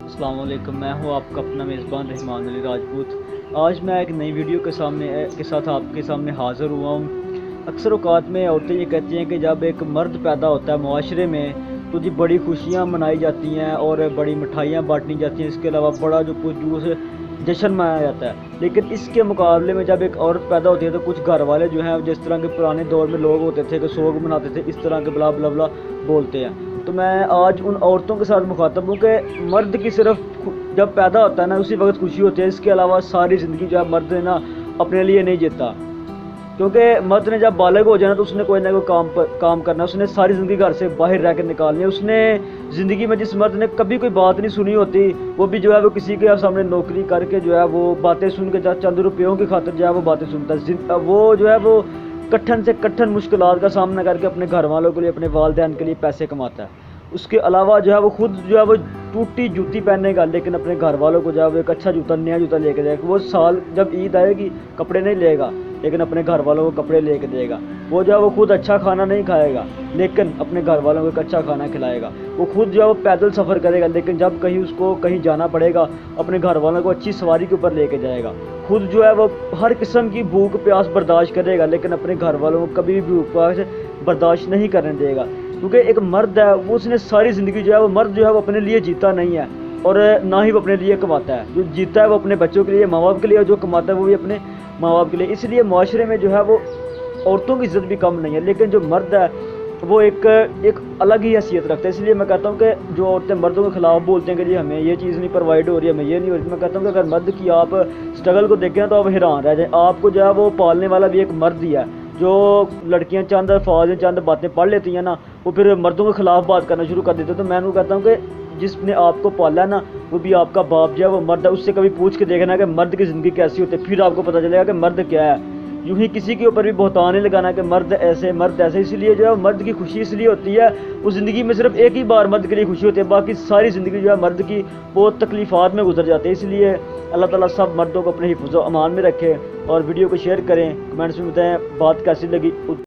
السلام علیکم، میں ہوں آپ کا اپنا میزبان رحمان علی راجپوت۔ آج میں ایک نئی ویڈیو کے ساتھ آپ کے سامنے حاضر ہوا ہوں۔ اکثر اوقات میں عورتیں یہ کہتی ہیں کہ جب ایک مرد پیدا ہوتا ہے معاشرے میں تو جی بڑی خوشیاں منائی جاتی ہیں اور بڑی مٹھائیاں بانٹی جاتی ہیں، اس کے علاوہ بڑا جو پرجوش جشن منایا جاتا ہے۔ لیکن اس کے مقابلے میں جب ایک عورت پیدا ہوتی ہے تو کچھ گھر والے جو ہیں جس طرح کے پرانے دور میں لوگ ہوتے تھے کہ سوگ مناتے تھے، اس طرح کے بلا بلا بلا بولتے ہیں۔ تو میں آج ان عورتوں کے ساتھ مخاطب ہوں کہ مرد کی صرف جب پیدا ہوتا ہے نا اسی وقت خوشی ہوتی ہے، اس کے علاوہ ساری زندگی جو ہے مرد نے نا اپنے لیے نہیں جیتا، کیونکہ مرد نے جب بالغ ہو جانا تو اس نے کوئی نہ کوئی کام کرنا، اس نے ساری زندگی گھر سے باہر رہ کے نکالنی ہے۔ اس نے زندگی میں جس مرد نے کبھی کوئی بات نہیں سنی ہوتی، وہ بھی جو ہے وہ کسی کے سامنے نوکری کر کے جو ہے وہ باتیں سن کے چند روپیوں کی خاطر جو ہے وہ باتیں سنتا ہے، وہ جو ہے وہ کٹھن سے کٹھن مشکلات کا سامنا کر کے اپنے گھر والوں کے لیے، اپنے والدین کے لیے پیسے کماتا ہے۔ اس کے علاوہ جو ہے وہ خود جو ہے وہ ٹوٹی جوتی پہنے گا، لیکن اپنے گھر والوں کو جو ہے وہ ایک اچھا جوتا، نیا جوتا لے کے دے گا۔ وہ سال جب عید آئے گی کپڑے نہیں لے گا، لیکن اپنے گھر والوں کو کپڑے لے کے دے گا۔ وہ جو ہے وہ خود اچھا کھانا نہیں کھائے گا، لیکن اپنے گھر والوں کو ایک اچھا کھانا کھلائے گا۔ وہ خود جو ہے وہ پیدل سفر کرے گا، لیکن جب کہیں اس کو کہیں جانا پڑے گا اپنے گھر والوں کو اچھی سواری کے اوپر لے کے جائے گا۔ خود جو ہے وہ ہر قسم کی بھوک پیاس برداشت کرے گا، لیکن اپنے گھر والوں کو کبھی بھی بھوک پیاس برداشت نہیں کرنے دے گا، کیونکہ ایک مرد ہے وہ اس نے ساری زندگی جو ہے وہ مرد جو ہے وہ اپنے لیے جیتا نہیں ہے، اور نہ ہی وہ اپنے لیے کماتا ہے۔ جو جیتا ہے وہ اپنے بچوں کے لیے، ماں باپ کے لیے، اور جو کماتا ہے وہ بھی اپنے ماں باپ کے لیے۔ اس لیے معاشرے میں جو ہے وہ عورتوں کی عزت بھی کم نہیں ہے، لیکن جو مرد ہے وہ ایک الگ ہی حیثیت رکھتا ہے۔ اس لیے میں کہتا ہوں کہ جو عورتیں مردوں کے خلاف بولتے ہیں کہ جی ہمیں یہ چیز نہیں پرووائڈ ہو رہی ہے، ہمیں یہ نہیں ہو رہی، میں کہتا ہوں کہ اگر مرد کی آپ اسٹرگل کو دیکھیں تو آپ حیران رہ جائیں۔ آپ کو جو ہے وہ پالنے والا بھی ایک مرد ہی ہے۔ جو لڑکیاں چند الفاظ چند باتیں پڑھ لیتی ہیں نا، وہ پھر مردوں کے خلاف بات کرنا شروع کر دیتے ہیں۔ تو میں ان کو کہتا ہوں کہ جس نے آپ کو پالا ہے نا وہ بھی آپ کا باپ جو ہے وہ مرد ہے، اس سے کبھی پوچھ کے دیکھنا کہ مرد کی زندگی کیسی ہوتی ہے، پھر آپ کو پتہ چلے گا کہ مرد کیا ہے۔ یوں ہی کسی کے اوپر بھی بہتان نہیں لگانا کہ مرد ایسے مرد ایسے۔ اس لیے جو ہے مرد کی خوشی اس لیے ہوتی ہے، اس زندگی میں صرف ایک ہی بار مرد کے لیے خوشی ہوتی ہے، باقی ساری زندگی جو ہے مرد کی بہت تکلیفات میں گزر جاتی ہے۔ اس لیے اللہ تعالیٰ سب مردوں کو اپنے حفظ و امان میں رکھے، اور ویڈیو کو شیئر کریں، کمنٹس میں بتائیں بات کیسی لگی۔